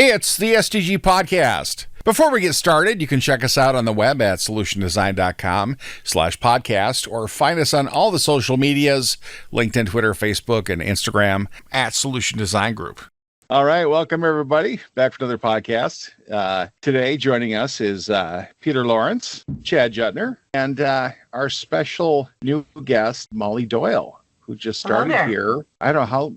It's the SDG Podcast. Before we get started, you can check us out on the web at solutiondesign.com/podcast or find us on all the social medias, LinkedIn, Twitter, Facebook, and Instagram at Solution Design Group. All right. Welcome, everybody. Back for another podcast. Today, joining us is Peter Lawrence, Chad Jutner, and our special new guest, Molly Doyle, who just started here. I don't know how,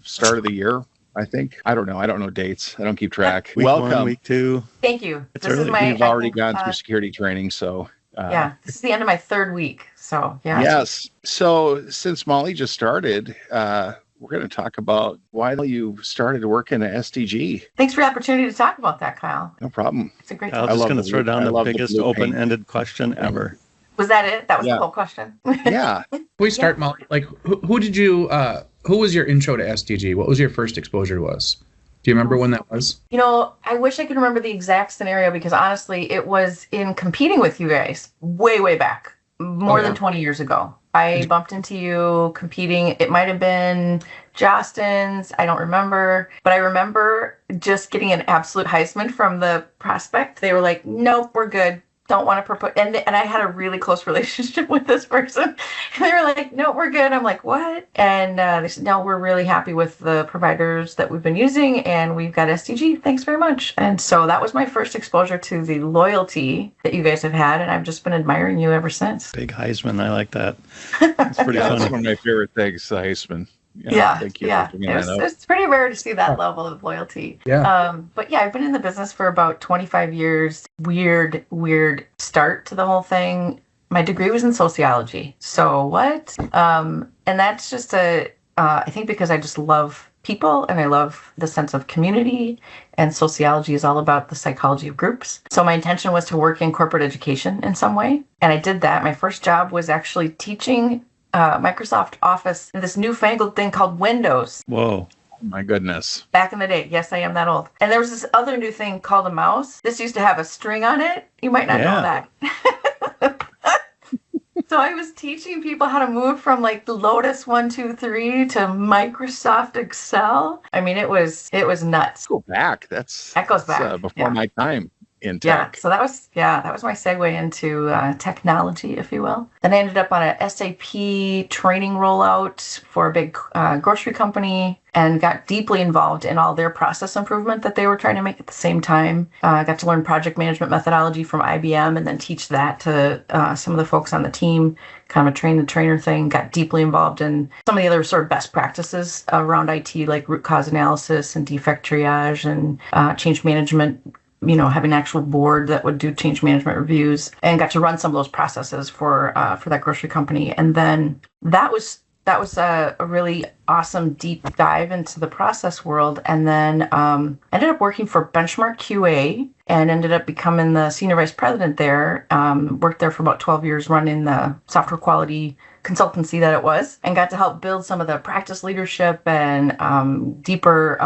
start of the year, I think. I don't know. I don't know dates. I don't keep track. Week Welcome. 1, week 2. Thank you. We've already gone through security training, so... this is the end of my third week, so yeah. Yes. So since Molly just started, we're going to talk about why you started working at SDG. Thanks for the opportunity to talk about that, Kyle. No problem. It's a great I was just going to throw down the biggest open-ended question ever. Was that it? That was the whole question? Yeah. We start, Molly. Who did you... who was your intro to SDG? What was your first exposure to us? Do you remember when that was? You know, I wish I could remember the exact scenario because honestly, it was in competing with you guys way back, more than 20 years ago. I bumped into you competing. It might have been Jostens. I don't remember. But I remember just getting an absolute Heisman from the prospect. They were like, nope, we're good. Don't want to propose. And I had a really close relationship with this person. And they were like, no, we're good. I'm like, what? And they said, no, we're really happy with the providers that we've been using. And we've got SDG. Thanks very much. And so that was my first exposure to the loyalty that you guys have had. And I've just been admiring you ever since. Big Heisman. I like that. It's pretty funny. That's one of my favorite things, Heisman. Thank you. It's pretty rare to see that level of loyalty. But yeah, I've been in the business for about 25 years. Weird start to the whole thing. My degree was in sociology. So what? And that's just I think because I just love people and I love the sense of community, and sociology is all about the psychology of groups. So my intention was to work in corporate education in some way. And I did that. My first job was actually teaching Microsoft Office, this newfangled thing called Windows. Whoa. My goodness. Back in the day. Yes, I am that old. And there was this other new thing called a mouse. This used to have a string on it. You might not know that. So I was teaching people how to move from like Lotus 1-2-3 to Microsoft Excel. I mean, it was nuts. Go back. That goes back. Before my time in tech. So that was my segue into technology, if you will. Then I ended up on a SAP training rollout for a big grocery company and got deeply involved in all their process improvement that they were trying to make at the same time. I got to learn project management methodology from IBM and then teach that to some of the folks on the team, kind of a train-the-trainer thing. Got deeply involved in some of the other sort of best practices around IT, like root cause analysis and defect triage and change management. You know, having an actual board that would do change management reviews, and got to run some of those processes for that grocery company. And then that was a really awesome deep dive into the process world. And then ended up working for Benchmark QA and ended up becoming the senior vice president there. Worked there for about 12 years running the software quality consultancy that it was, and got to help build some of the practice leadership and deeper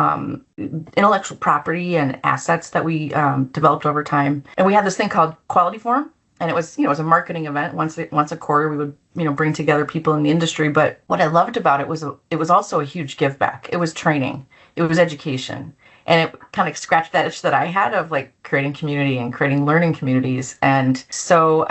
intellectual property and assets that we developed over time. And we had this thing called Quality Forum, and it was a marketing event. Once a quarter, we would bring together people in the industry. But what I loved about it was also a huge give back. It was training, it was education, and it kind of scratched that itch that I had of like creating community and creating learning communities. And so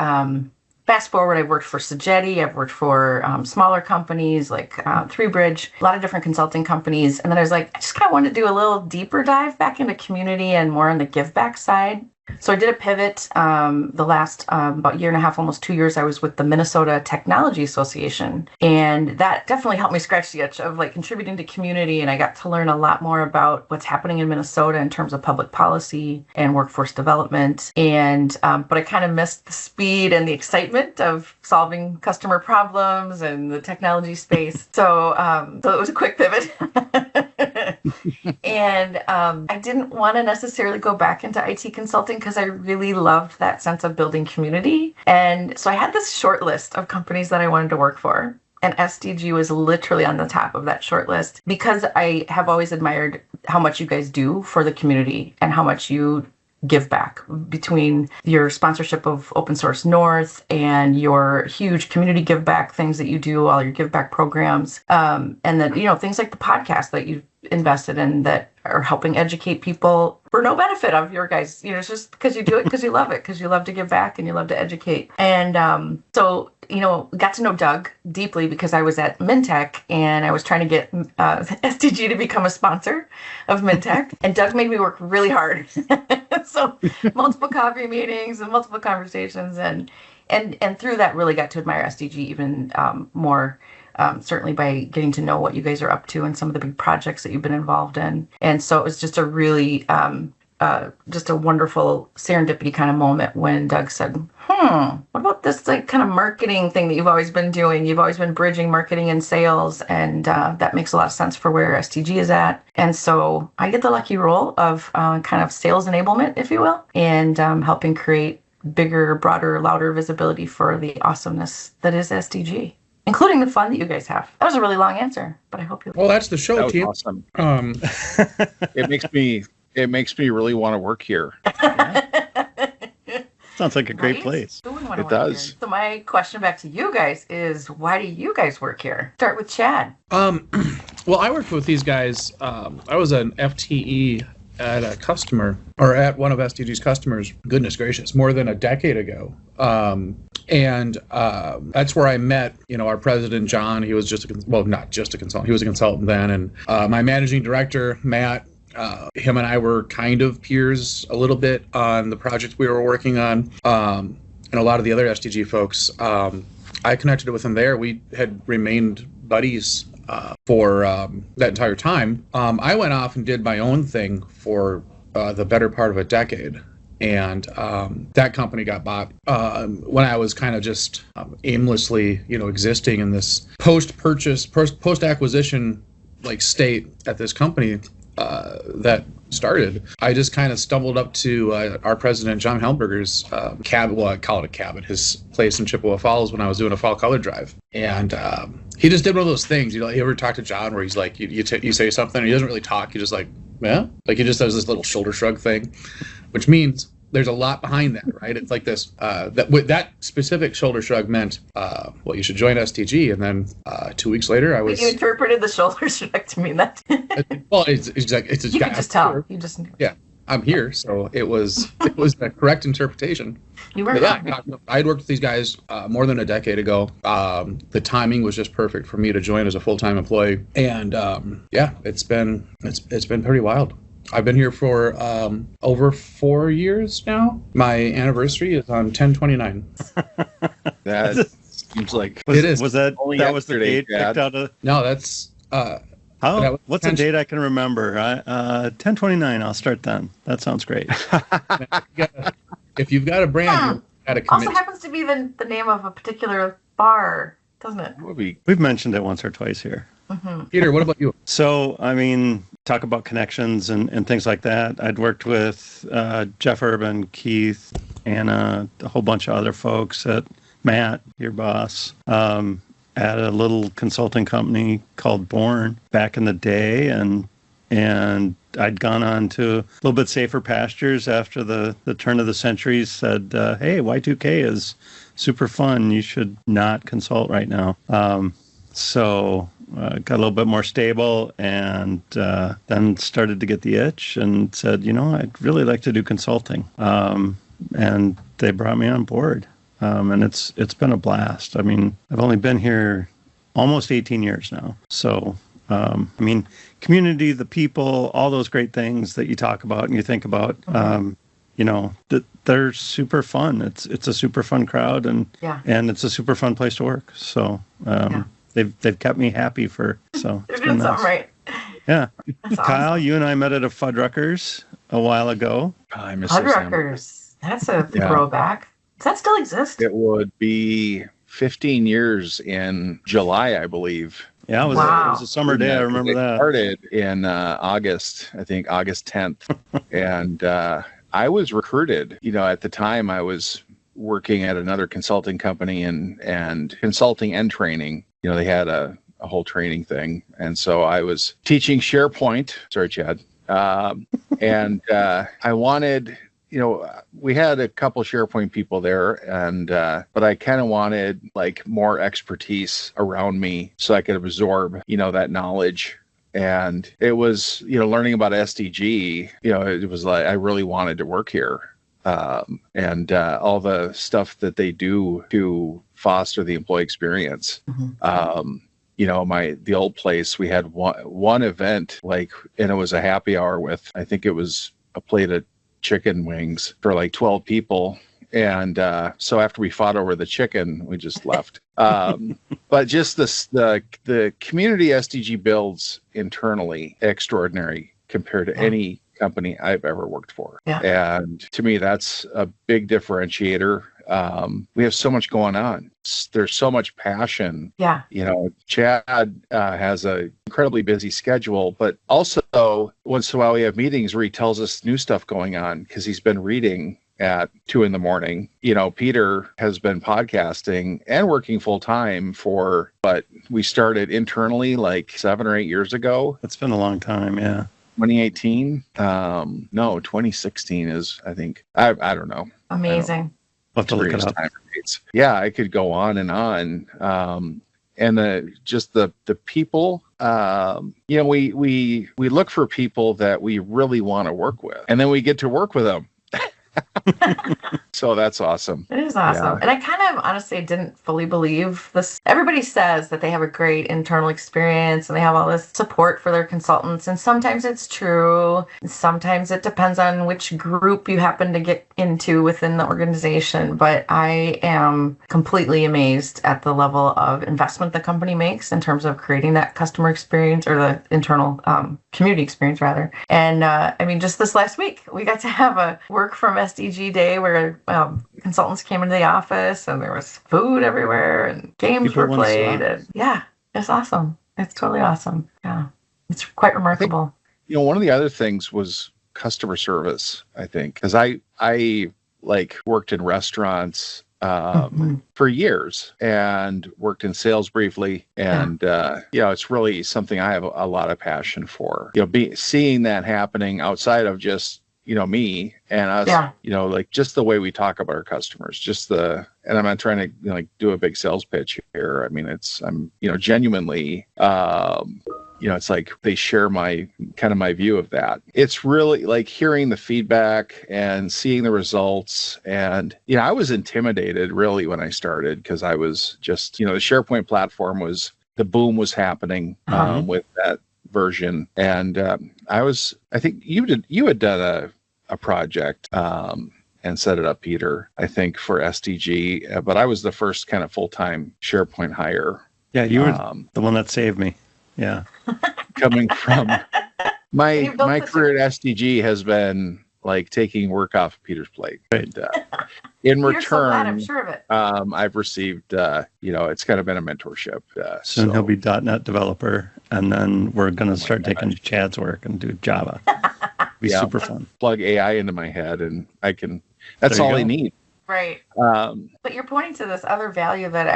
fast forward, I've worked for Sagetti, I've worked for smaller companies like Three Bridge, a lot of different consulting companies. And then I was like, I just kind of wanted to do a little deeper dive back into community and more on the give back side. So I did a pivot. The last about year and a half, almost 2 years, I was with the Minnesota Technology Association. And that definitely helped me scratch the itch of like contributing to community. And I got to learn a lot more about what's happening in Minnesota in terms of public policy and workforce development. And but I kind of missed the speed and the excitement of solving customer problems and the technology space. So it was a quick pivot. And I didn't want to necessarily go back into IT consulting because I really loved that sense of building community. And so I had this short list of companies that I wanted to work for. And SDG was literally on the top of that short list because I have always admired how much you guys do for the community and how much you give back between your sponsorship of Open Source North and your huge community give back things that you do, all your give back programs, and then, you know, things like the podcast that you've invested in that are helping educate people for no benefit of your guys. You know, it's just because you do it because you love it, because you love to give back and you love to educate. And so, you know, got to know Doug deeply because I was at Mintech and I was trying to get SDG to become a sponsor of Mintech, and Doug made me work really hard. So multiple coffee meetings and multiple conversations, and through that really got to admire SDG even more. Certainly by getting to know what you guys are up to and some of the big projects that you've been involved in. And so it was just a really, just a wonderful serendipity kind of moment when Doug said, what about this like kind of marketing thing that you've always been doing? You've always been bridging marketing and sales, and that makes a lot of sense for where SDG is at. And so I get the lucky role of kind of sales enablement, if you will, and helping create bigger, broader, louder visibility for the awesomeness that is SDG. Including the fun that you guys have. That was a really long answer, but I hope you. Well, that's the show, that was Tim. Awesome. It makes me really want to work here. Sounds like a great place. It does. Here. So my question back to you guys is, why do you guys work here? Start with Chad. Well, I worked with these guys. I was an FTE at a customer, or at one of SDG's customers. Goodness gracious, more than a decade ago. And that's where I met, you know, our president, John. He was not just a consultant. He was a consultant then. And my managing director, Matt, him and I were kind of peers a little bit on the project we were working on. And a lot of the other SDG folks, I connected with him there. We had remained buddies for that entire time. I went off and did my own thing for the better part of a decade. And that company got bought when I was kind of just aimlessly, you know, existing in this post-acquisition like state at this company that started. I just kind of stumbled up to our president, John Helmberger's cabin. Well, I call it a cabin, his place in Chippewa Falls when I was doing a fall color drive. And he just did one of those things. You know, you ever talk to John where he's like, you say something and he doesn't really talk. He just like, yeah, like he just does this little shoulder shrug thing, which means there's a lot behind that, right? It's like this, that specific shoulder shrug meant, well, you should join SDG. And then 2 weeks later, I was. You interpreted the shoulder shrug to mean that. Well, it's like, it's you can just tell. You just. Yeah, I'm here. So it was the correct interpretation. You were. Yeah, I had worked with these guys more than a decade ago. The timing was just perfect for me to join as a full-time employee. And yeah, it's been pretty wild. I've been here for over 4 years now. My anniversary is on 10/29. That seems like it is. Was that only that was the date picked out of? No, that's what's a date I can remember? 10/29. I'll start then. That sounds great. If you've got a brand, you've got to commit. Also happens to be the name of a particular bar, doesn't it? We've mentioned it once or twice here. Mm-hmm. Peter, what about you? So, I mean, talk about connections and things like that. I'd worked with Jeff Urban, Keith, Anna, a whole bunch of other folks, at Matt, your boss, at a little consulting company called Born back in the day. And I'd gone on to a little bit safer pastures after the turn of the century, said, hey, Y2K is super fun. You should not consult right now. So got a little bit more stable, and then started to get the itch and said, you know, I'd really like to do consulting. And they brought me on board. And it's been a blast. I mean, I've only been here almost 18 years now. So, I mean, community, the people, all those great things that you talk about and you think about, you know, they're super fun. It's a super fun crowd, and it's a super fun place to work. So, They've kept me happy for so. You're doing something right. Yeah, That's Kyle, awesome. you and I met at a Fuddruckers a while ago. I miss Fuddruckers. That's a throwback. Does that still exist? It would be 15 years in July, I believe. Yeah, it was a summer day. I remember that. It started in August, I think August 10th, and I was recruited. You know, at the time I was working at another consulting company and consulting and training. You know, they had a whole training thing. And so I was teaching SharePoint. Sorry, Chad. And I wanted, we had a couple SharePoint people there, and but I kind of wanted like more expertise around me so I could absorb, that knowledge. And it was, learning about SDG, it was like I really wanted to work here. And all the stuff that they do to foster the employee experience. Mm-hmm. The old place, we had one event, and it was a happy hour with, I think it was a plate of chicken wings for like 12 people. And so after we fought over the chicken, we just left. But just the community SDG builds internally extraordinary compared to any company I've ever worked for. Yeah. And to me, that's a big differentiator. We have so much going on. There's so much passion. Yeah. Chad has an incredibly busy schedule, but also once in a while we have meetings where he tells us new stuff going on because he's been reading at 2 a.m. Peter has been podcasting and working full time but we started internally like 7 or 8 years ago. It's been a long time. Yeah. 2018? No, 2016 is, I think. I don't know. Amazing. We'll have to look it up. Yeah, I could go on and on. And the people, we look for people that we really want to work with, and then we get to work with them. So that's awesome. It is awesome. Yeah. And I kind of honestly didn't fully believe this. Everybody says that they have a great internal experience and they have all this support for their consultants. And sometimes it's true. Sometimes it depends on which group you happen to get into within the organization. But I am completely amazed at the level of investment the company makes in terms of creating that customer experience, or the internal community experience rather. And just this last week, we got to have a work from SDG day where consultants came into the office and there was food everywhere and games were played. And it's awesome. It's totally awesome. Yeah, it's quite remarkable. One of the other things was customer service, I think, because I worked in restaurants for years and worked in sales briefly. And, it's really something I have a lot of passion for, seeing that happening outside of just, me and us, just the way we talk about our customers, and I'm not trying to do a big sales pitch here. I mean, I'm genuinely, it's like they share my view of that. It's really like hearing the feedback and seeing the results. And, I was intimidated really when I started because I was just, the SharePoint platform the boom was happening with that version. And I think you had done a project and set it up, Peter, I think for SDG, but I was the first kind of full-time SharePoint hire. Yeah, you were the one that saved me. Yeah. Coming from my career at SDG has been like taking work off Peter's plate. And, in return, so glad, I'm sure of it. I've received, it's kind of been a mentorship. Soon he'll be .NET developer, and then we're going to start taking Chad's work and do Java. It'll be super fun. Plug AI into my head, and that's all I need. Right. But you're pointing to this other value that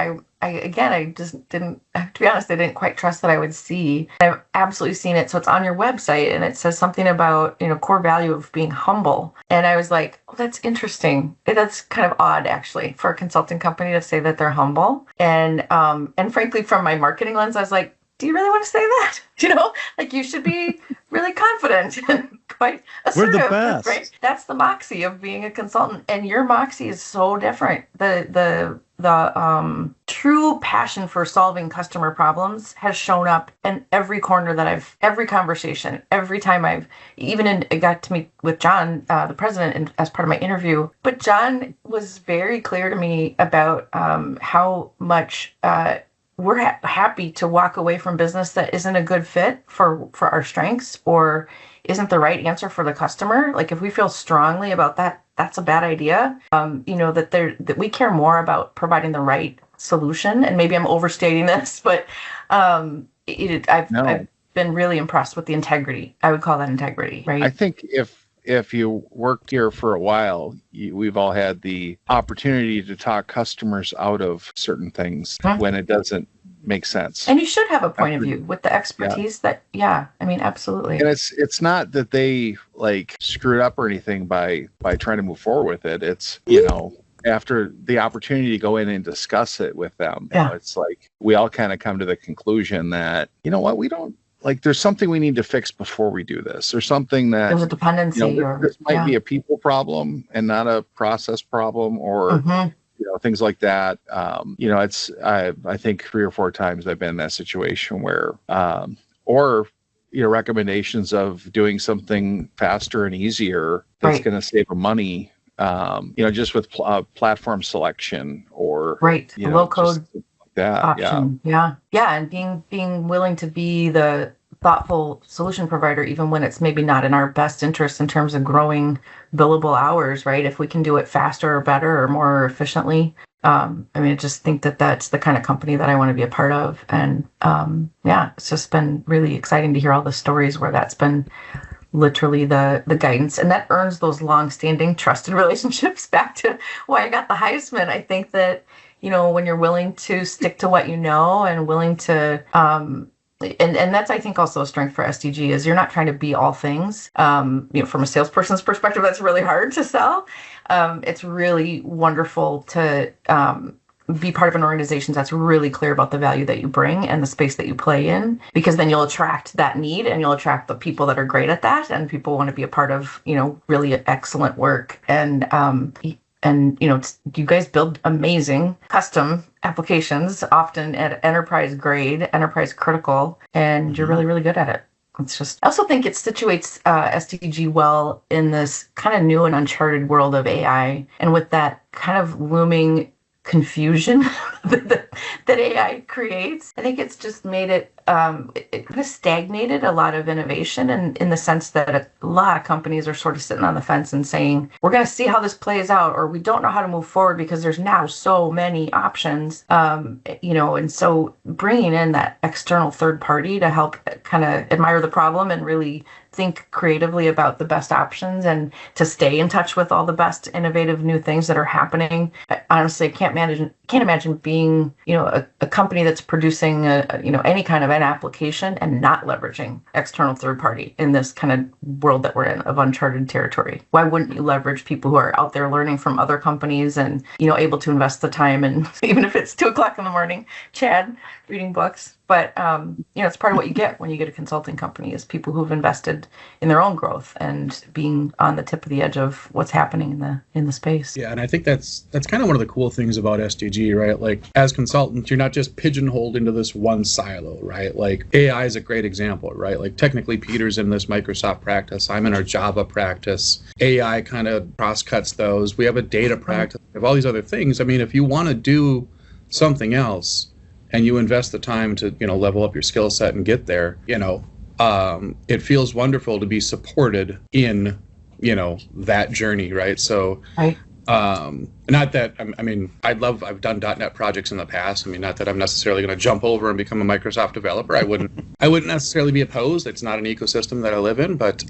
I just didn't, to be honest, I didn't quite trust that I would see. I've absolutely seen it. So it's on your website and it says something about, core value of being humble. And I was like, oh, that's interesting. That's kind of odd actually for a consulting company to say that they're humble. And frankly, from my marketing lens, I was like, do you really want to say that? You should be really confident and quite assertive. We're the best. Right? That's the moxie of being a consultant. And your moxie is so different. The true passion for solving customer problems has shown up in every corner every conversation, every time I got to meet with John, the president, as part of my interview. But John was very clear to me about how much we're happy to walk away from business that isn't a good fit for our strengths or isn't the right answer for the customer. Like if we feel strongly about that, that's a bad idea. That we care more about providing the right solution. And maybe I'm overstating this, but I've been really impressed with the integrity. I would call that integrity, right? I think if you worked here for a while, we've all had the opportunity to talk customers out of certain things when it doesn't makes sense. And you should have a point of view with the expertise that, I mean, absolutely. And it's not that they like screwed up or anything by trying to move forward with it. It's, after the opportunity to go in and discuss it with them, it's like we all kind of come to the conclusion that, you know what, we don't, like, there's something we need to fix before we do this, or something that there's a dependency, this might be a people problem and not a process problem, or things like that. It's I think 3 or 4 times I've been in that situation where recommendations of doing something faster and easier that's going to save them money. Just with platform selection or low code like that. Option. And being willing to be the thoughtful solution provider, even when it's maybe not in our best interest in terms of growing billable hours, right? If we can do it faster or better or more efficiently. I just think that that's the kind of company that I want to be a part of. And it's just been really exciting to hear all the stories where that's been literally the guidance, and that earns those long-standing trusted relationships. Back to why I got the Heisman. I think that when you're willing to stick to what you know and willing to and that's, I think, also a strength for SDG, is you're not trying to be all things. From a salesperson's perspective, that's really hard to sell. It's really wonderful to be part of an organization that's really clear about the value that you bring and the space that you play in, because then you'll attract that need and you'll attract the people that are great at that, and people want to be a part of, really excellent work. And you guys build amazing custom applications, often at enterprise grade, enterprise critical, and you're really, really good at it. It's just, I also think it situates SDG well in this kind of new and uncharted world of AI, and with that kind of looming confusion that AI creates. I think it's just made it kind of stagnated a lot of innovation, and in the sense that a lot of companies are sort of sitting on the fence and saying, we're going to see how this plays out, or we don't know how to move forward because there's now so many options. And so bringing in that external third party to help kind of admire the problem and really think creatively about the best options, and to stay in touch with all the best innovative new things that are happening. I honestly can't imagine being, a company that's producing any kind of an application and not leveraging external third party in this kind of world that we're in of uncharted territory. Why wouldn't you leverage people who are out there learning from other companies and, able to invest the time, and even if it's 2:00 in the morning, Chad, reading books. But, it's part of what you get when you get a consulting company, is people who've invested in their own growth and being on the tip of the edge of what's happening in the space. Yeah, and I think that's kind of one of the cool things about SDG, right? Like, as consultants, you're not just pigeonholed into this one silo, right? Like, AI is a great example, right? Like, technically, Peter's in this Microsoft practice. I'm in our Java practice. AI kind of cross-cuts those. We have a data practice. We have all these other things. I mean, if you want to do something else, and you invest the time to, level up your skill set and get there, it feels wonderful to be supported in, that journey, right? So, not that, I've done .NET projects in the past. I mean, not that I'm necessarily going to jump over and become a Microsoft developer. I wouldn't necessarily be opposed. It's not an ecosystem that I live in, but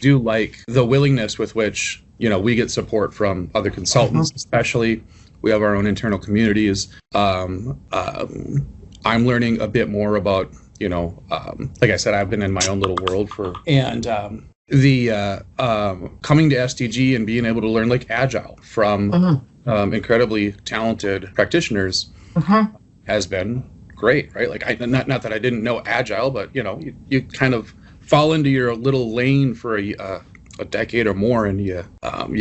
do like the willingness with which, we get support from other consultants, especially. We have our own internal communities. I'm learning a bit more about, like I said, I've been in my own little world the coming to SDG and being able to learn like Agile from incredibly talented practitioners has been great, right? Like, not that I didn't know Agile, but you kind of fall into your little lane for a decade or more, and you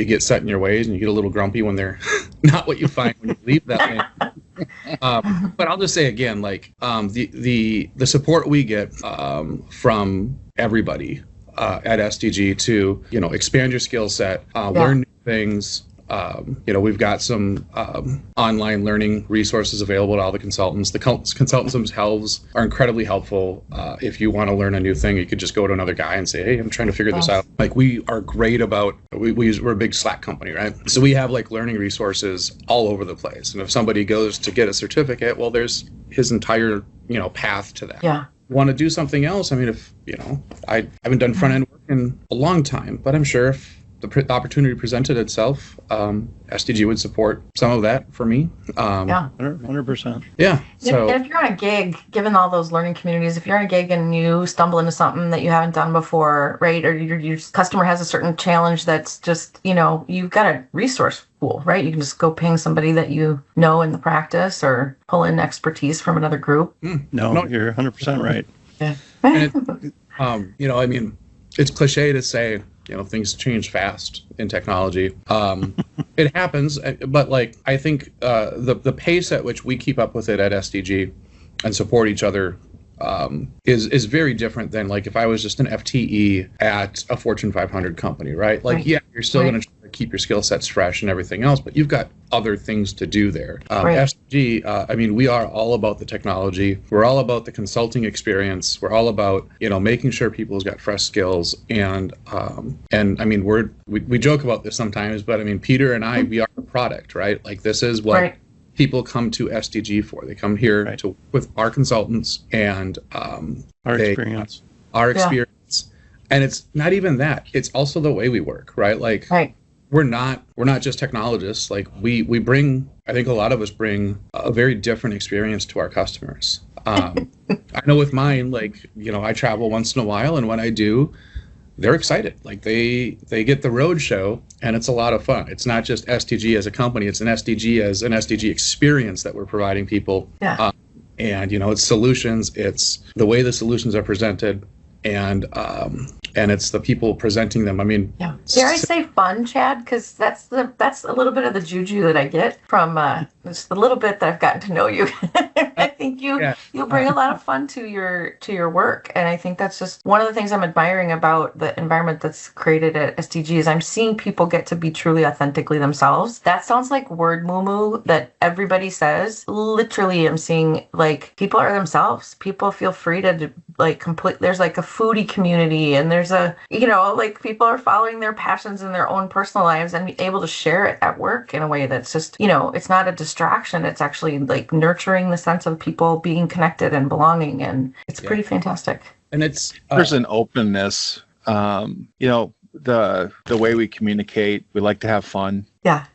get set in your ways, and you get a little grumpy when they're not what you find when you leave that lane. But I'll just say again, like, the support we get from everybody at SDG to expand your skill set, learn new things. We've got some online learning resources available to all the consultants. The consultants themselves are incredibly helpful. If you want to learn a new thing, you could just go to another guy and say, hey, I'm trying to figure this out. Like, we are great about, we're a big Slack company, right? So we have like learning resources all over the place. And if somebody goes to get a certificate, well, there's his entire, path to that. Yeah. Want to do something else? I mean, if, I haven't done front end work in a long time, but I'm sure if the opportunity presented itself, SDG would support some of that for me. 100%. Yeah. So if you're on a gig, given all those learning communities, if you're on a gig and you stumble into something that you haven't done before, right, or your customer has a certain challenge that's just, you've got a resource pool, right? You can just go ping somebody that you know in the practice or pull in expertise from another group. No, you're 100% right. Yeah. And it's cliche to say, things change fast in technology. It happens, but I think the pace at which we keep up with it at SDG and support each other is very different than if I was just an FTE at a Fortune 500 company, right? Yeah, you're still going to try to keep your skill sets fresh and everything else, but you've got other things to do there. SDG, we are all about the technology. We're all about the consulting experience. We're all about, making sure people's got fresh skills. And we joke about this sometimes, but Peter and I, we are the product, right? This is what people come to SDG for. They come here with our consultants and our experience. And it's not even that. It's also the way we work, right? We're not just technologists. We bring, I think a lot of us bring a very different experience to our customers. I know with mine, I travel once in a while, and when I do, they're excited. They get the road show, and it's a lot of fun. It's not just SDG as a company; it's an SDG as an SDG experience that we're providing people. Yeah. It's solutions. It's the way the solutions are presented, and it's the people presenting them. Dare I say fun, Chad? Because that's a little bit of the juju that I get from just the little bit that I've gotten to know you. I think you bring a lot of fun to your work, and I think that's just one of the things I'm admiring about the environment that's created at SDG is I'm seeing people get to be truly authentically themselves. That sounds like word moo that everybody says. Literally, I'm seeing people are themselves. People feel free to complete. There's a foodie community, and there's people are following their passions in their own personal lives and be able to share it at work in a way that's just it's not a distraction. It's actually nurturing the sense of people being connected and belonging, and it's pretty fantastic. And it's there's an openness. The way we communicate, we like to have fun. Yeah.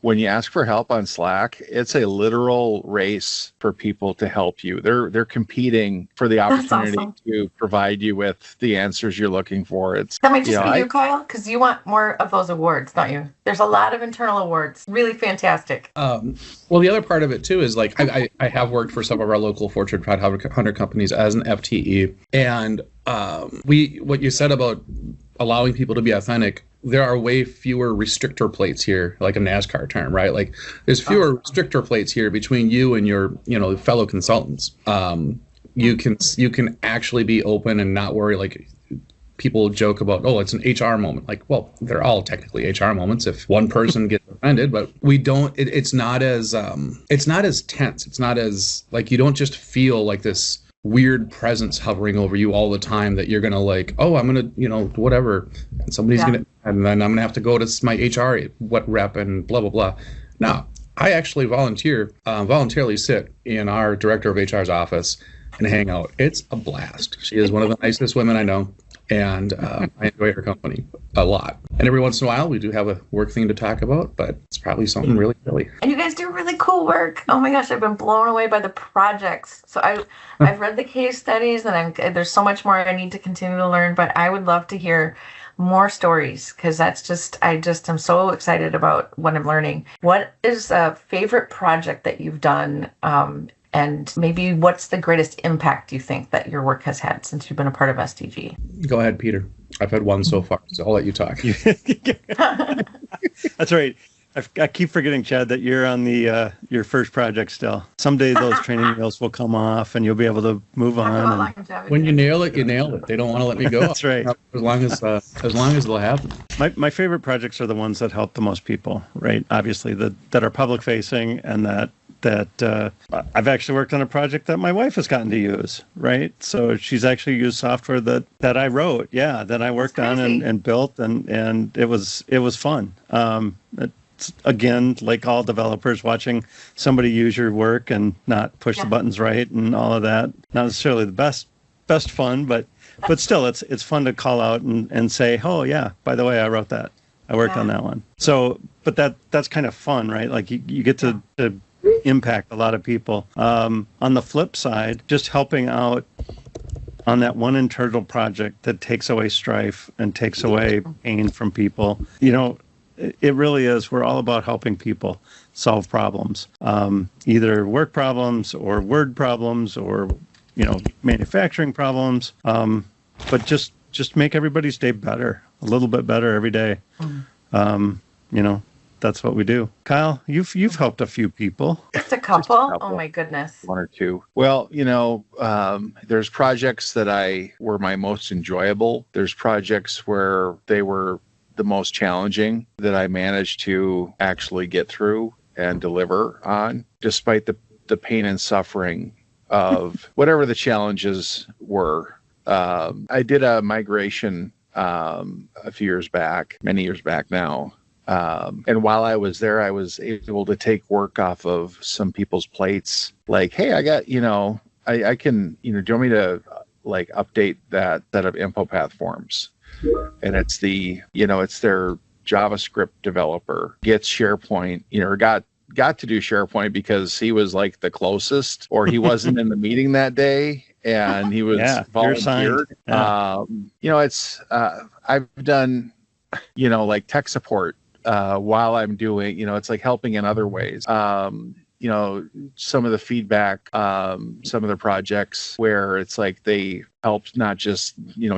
When you ask for help on Slack, it's a literal race for people to help you. They're competing for the opportunity to provide you with the answers you're looking for. That might just be you, Kyle, because you want more of those awards, don't you? There's a lot of internal awards. Really fantastic. Well, the other part of it too is I have worked for some of our local Fortune 500 companies as an FTE, and what you said about allowing people to be authentic. There are way fewer restrictor plates here, like a NASCAR term, right? There's fewer restrictor plates here between you and your, fellow consultants. You can actually be open and not worry. People joke about, it's an HR moment. Well, they're all technically HR moments if one person gets offended, but we don't. It's not as tense. It's not as you don't just feel like this weird presence hovering over you all the time that you're gonna I'm gonna whatever, and somebody's gonna, and then I'm gonna have to go to my HR rep and blah blah blah. No, I actually voluntarily sit in our director of HR's office and hang out. It's a blast. She is one of the nicest women I know, and I enjoy her company a lot. And every once in a while, we do have a work thing to talk about, but it's probably something really silly. And you guys do really cool work. Oh my gosh, I've been blown away by the projects. So I've read the case studies, and there's so much more I need to continue to learn, but I would love to hear more stories, because I just am so excited about what I'm learning. What is a favorite project that you've done? And maybe what's the greatest impact you think that your work has had since you've been a part of SDG? Go ahead, Peter. I've had one so far, so I'll let you talk. That's right. I keep forgetting, Chad, that you're on the your first project still. Someday those training wheels will come off, and you'll be able to move on. When you nail it, you nail it. They don't want to let me go. That's right. As long as they'll have them. My favorite projects are the ones that help the most people, right? Obviously, that are public facing, and that I've actually worked on a project that my wife has gotten to use, right? So she's actually used software that I wrote, that I worked on and built, and it was fun. It's, again, like all developers, watching somebody use your work and not push the buttons right and all of that. Not necessarily the best best fun, but still, it's fun to call out and say, oh yeah, by the way, I wrote that. I worked on that one. So, but that's kind of fun, right? Like you get to impact a lot of people. On the flip side, just helping out on that one internal project that takes away strife and takes away pain from people. It really is. We're all about helping people solve problems, either work problems or word problems or, manufacturing problems. But just make everybody's day better, a little bit better every day. That's what we do. Kyle, you've helped a few people. Just a couple. Oh my goodness. One or two. Well, there's projects that were my most enjoyable. There's projects where they were the most challenging that I managed to actually get through and deliver on, despite the pain and suffering of whatever the challenges were. I did a migration a few years back, many years back now. And while I was there, I was able to take work off of some people's plates. Like, hey, I got, I can, do you want me to update that set of InfoPath forms? And it's it's their JavaScript developer gets SharePoint, or got to do SharePoint because he was like the closest, or he wasn't in the meeting that day and he was volunteered. I've done, tech support while I'm doing, it's like helping in other ways. Some of the feedback, some of the projects where it's like they helped not just,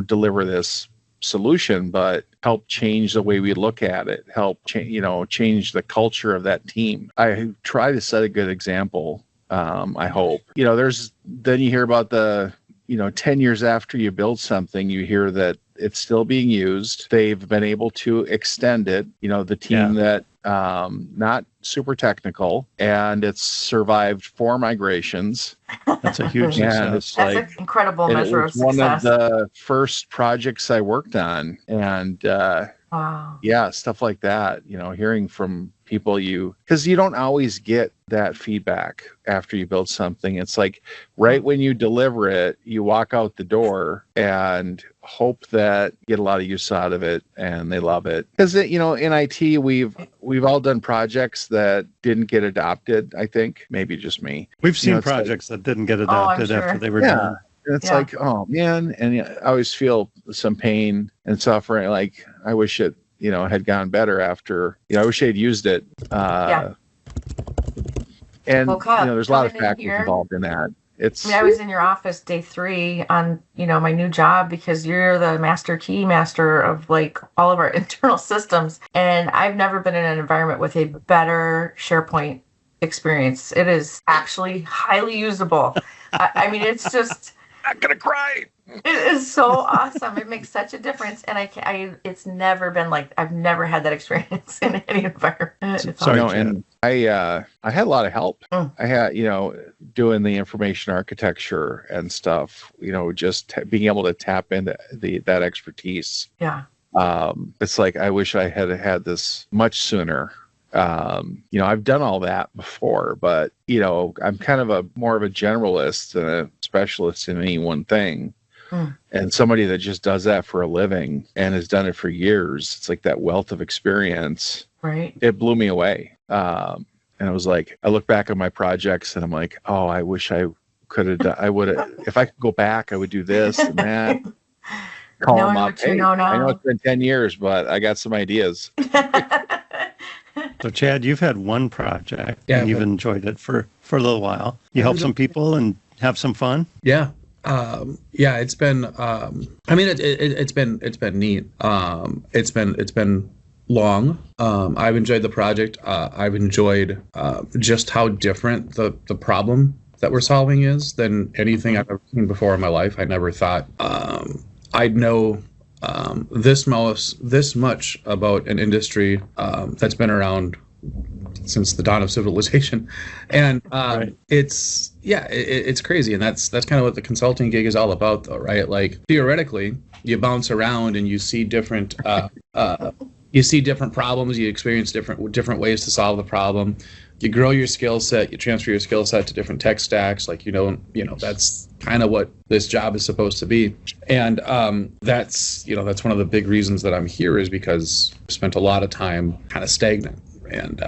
deliver this solution, but help change the way we look at it, help change the culture of that team. I try to set a good example. I hope, then you hear about the, 10 years after you build something, you hear that it's still being used. They've been able to extend it, the team that, not super technical, and it's survived 4 migrations. That's a huge success. That's an incredible measure of success. One of the first projects I worked on, and wow. Yeah, stuff like that. Hearing from people because you don't always get that feedback after you build something. It's like right when you deliver it, you walk out the door and hope that you get a lot of use out of it and they love it. Because in IT, we've all done projects that didn't get adopted. I think maybe just me. We've seen projects that didn't get adopted after they were done. It's like, oh man, and I always feel some pain and suffering. Like I wish it had gone better after, I wish I'd used it. And, Kyle, there's a lot of factors involved in that. I was in your office day 3 on, my new job because you're the key master of all of our internal systems. And I've never been in an environment with a better SharePoint experience. It is actually highly usable. I mean, it's just... I'm going to cry. It is so awesome. It makes such a difference. And it's never been I've never had that experience in any environment. And I had a lot of help. I had, doing the information architecture and stuff, just being able to tap into that expertise. Yeah. It's like, I wish I had this much sooner. I've done all that before, but, I'm kind of more of a generalist than a specialist in any one thing. And somebody that just does that for a living and has done it for years, it's like that wealth of experience. Right. It blew me away. And I was like, I look back at my projects and I'm like, oh, I wish I could have done, I would have, if I could go back, I would do this and that. Call them up. Hey, I know it's been 10 years, but I got some ideas. So Chad, you've had one project and you've enjoyed it for a little while. You help some people and have some fun. Yeah. It's been, it's been neat. It's been long. I've enjoyed the project. I've enjoyed, just how different the problem that we're solving is than anything I've ever seen before in my life. I never thought, I'd know, this much about an industry, that's been around since the dawn of civilization. And right. It's crazy. And that's kind of what the consulting gig is all about, though, right? Like theoretically, you bounce around and you see different problems, you experience different ways to solve the problem. You grow your skill set, you transfer your skill set to different tech stacks. Like, that's kind of what this job is supposed to be. And that's one of the big reasons that I'm here, is because I spent a lot of time kind of stagnant. And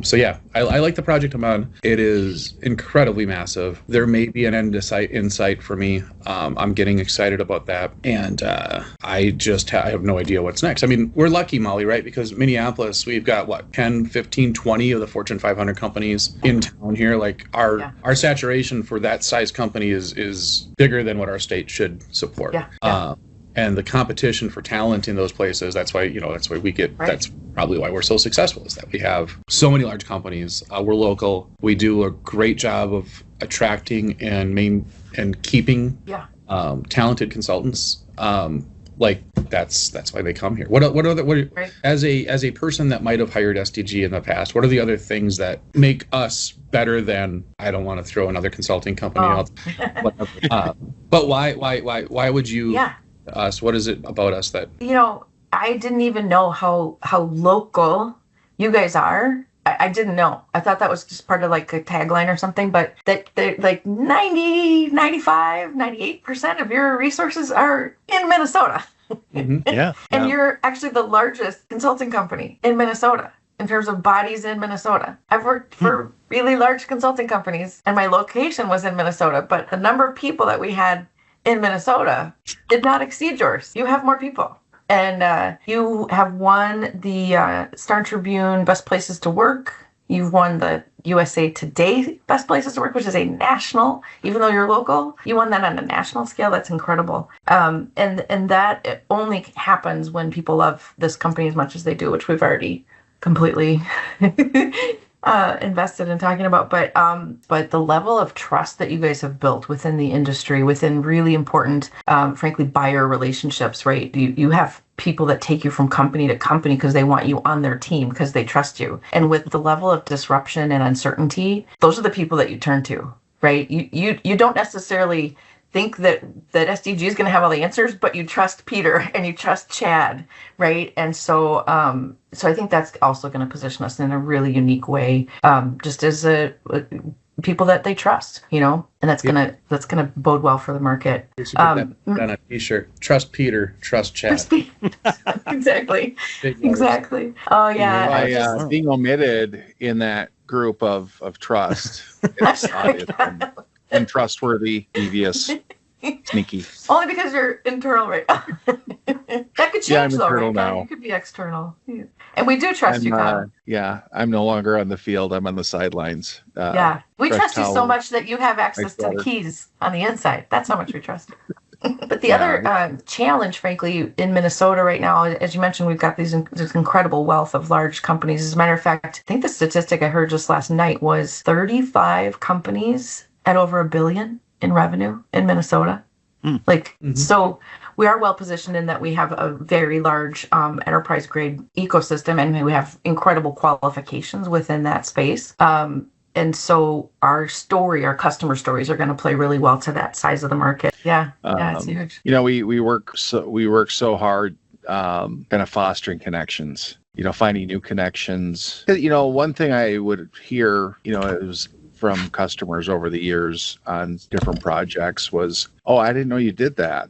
so yeah, I like the project I'm on. It is incredibly massive. There may be an end in sight for me. I'm getting excited about that. And I just I have no idea what's next. I mean, we're lucky, Molly, right? Because Minneapolis, we've got 10, 15, 20 of the Fortune 500 companies in town here. Like our saturation for that size company is bigger than what our state should support. And the competition for talent in those places, that's why we get, that's probably why we're so successful, is that we have so many large companies. We're local. We do a great job of attracting and keeping talented consultants. That's why they come here. As a person that might have hired SDG in the past, what are the other things that make us better than, I don't want to throw another consulting company out, but why would you us? What is it about us that I didn't even know how local you guys are. I didn't know. I thought that was just part of like a tagline or something, but that like 90, 95, 98% of your resources are in Minnesota. Mm-hmm. And you're actually the largest consulting company in Minnesota in terms of bodies in Minnesota. I've worked for really large consulting companies and my location was in Minnesota, but the number of people that we had in Minnesota did not exceed yours. You have more people. And you have won the Star Tribune Best Places to Work. You've won the USA Today Best Places to Work, which is a national, even though you're local, you won that on a national scale. That's incredible. And that it only happens when people love this company as much as they do, which we've already completely invested in talking about, but the level of trust that you guys have built within the industry, within really important, frankly, buyer relationships, right? You have people that take you from company to company because they want you on their team because they trust you. And with the level of disruption and uncertainty, those are the people that you turn to, right? You don't necessarily think that SDG is going to have all the answers, but you trust Peter and you trust Chad, right? And so I think that's also going to position us in a really unique way, just as a people that they trust, and that's gonna bode well for the market. You should get that on a t-shirt. Trust Peter, trust Chad. Exactly. Exactly. Oh yeah. Being omitted in that group of trust is obvious. And trustworthy, devious, sneaky. Only because you're internal right now. That could change, I'm internal now. You could be external. And we do trust you, Kyle. I'm no longer on the field. I'm on the sidelines. We trust you so much that you have access to the keys on the inside. That's how much we trust you. But the other challenge, frankly, in Minnesota right now, as you mentioned, we've got this incredible wealth of large companies. As a matter of fact, I think the statistic I heard just last night was 35 companies at over $1 billion in revenue in Minnesota. So we are well positioned in that we have a very large enterprise grade ecosystem, and we have incredible qualifications within that space. And so our customer stories are going to play really well to that size of the market. It's huge. We work so hard kind of fostering connections, finding new connections. One thing I would hear, it was from customers over the years on different projects was, I didn't know you did that.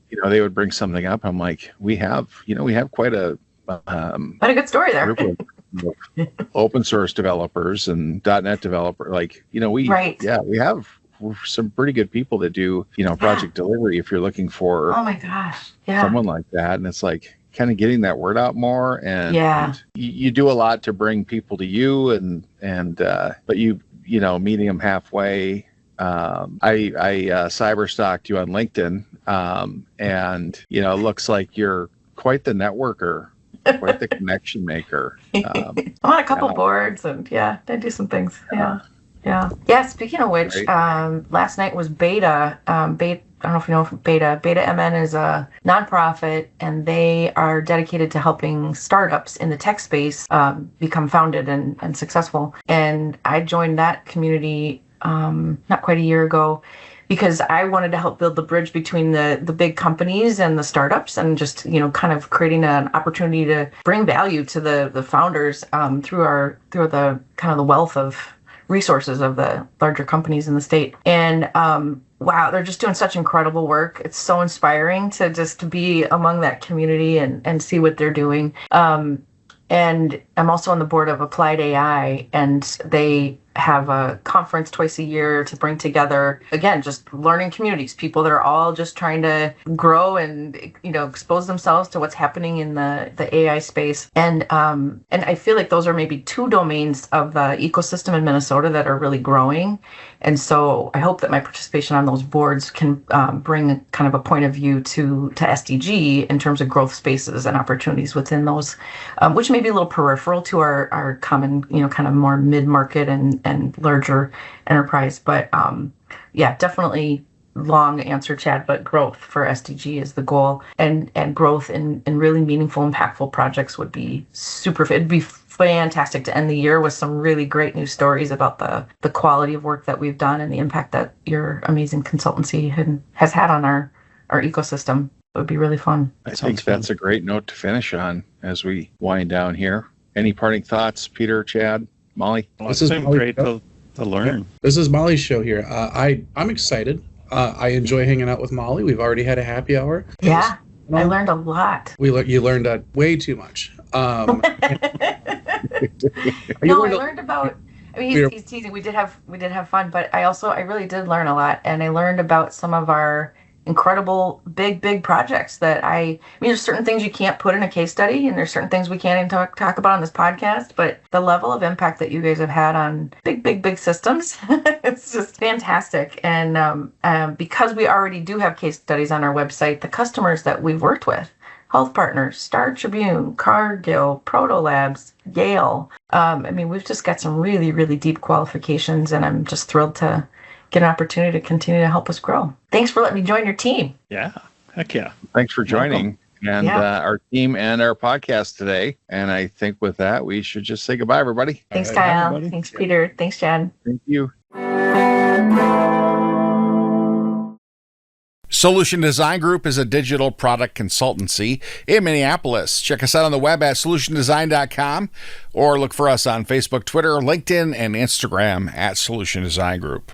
They would bring something up. I'm like, we have quite a good story there. Group of open source developers and .NET developer. We have some pretty good people that do, project delivery. If you're looking for, oh my gosh, someone like that, and it's like, kind of getting that word out more, and you do a lot to bring people to you, but meeting them halfway. I cyber stalked you on LinkedIn, and it looks like you're quite the networker, quite the connection maker. I'm on a couple boards, and I do some things. Yeah. Speaking of which, last night was Beta. I don't know if you know Beta. Beta MN is a nonprofit, and they are dedicated to helping startups in the tech space become founded and successful. And I joined that community not quite a year ago because I wanted to help build the bridge between the big companies and the startups, and just kind of creating an opportunity to bring value to the founders through the kind of the wealth of resources of the larger companies in the state. And wow, they're just doing such incredible work. It's so inspiring to just be among that community and see what they're doing. And I'm also on the board of Applied AI, and they have a conference twice a year to bring together, again, just learning communities, people that are all just trying to grow and, expose themselves to what's happening in the AI space. And I feel like those are maybe two domains of the ecosystem in Minnesota that are really growing. And so I hope that my participation on those boards can bring kind of a point of view to SDG in terms of growth spaces and opportunities within those, which may be a little peripheral to our common, kind of more mid-market and larger enterprise. But yeah, definitely long answer, Chad, but growth for SDG is the goal. And growth in really meaningful, impactful projects would be it'd be fantastic to end the year with some really great news stories about the quality of work that we've done and the impact that your amazing consultancy has had on our ecosystem. It would be really fun. I think that's a great note to finish on as we wind down here. Any parting thoughts, Peter, Chad, Molly? This has been great to learn. Yeah. This is Molly's show here. I'm excited. I enjoy hanging out with Molly. We've already had a happy hour. Yeah, I learned a lot. You learned way too much. I learned about. I mean, he's teasing. We did have fun, but I really did learn a lot, and I learned about some of our incredible big projects that there's certain things you can't put in a case study, and there's certain things we can't even talk about on this podcast, but the level of impact that you guys have had on big systems, it's just fantastic. And because we already do have case studies on our website, the customers that we've worked with, Health Partners, Star Tribune, Cargill, Proto Labs, Yale, we've just got some really, really deep qualifications, and I'm just thrilled to get an opportunity to continue to help us grow. Thanks for letting me join your team. Yeah. Heck yeah. Thanks for joining our team and our podcast today. And I think with that, we should just say goodbye, everybody. Thanks, Kyle. Thanks, Peter. Thanks, Chad. Thank you. Solution Design Group is a digital product consultancy in Minneapolis. Check us out on the web at solutiondesign.com or look for us on Facebook, Twitter, LinkedIn, and Instagram at Solution Design Group.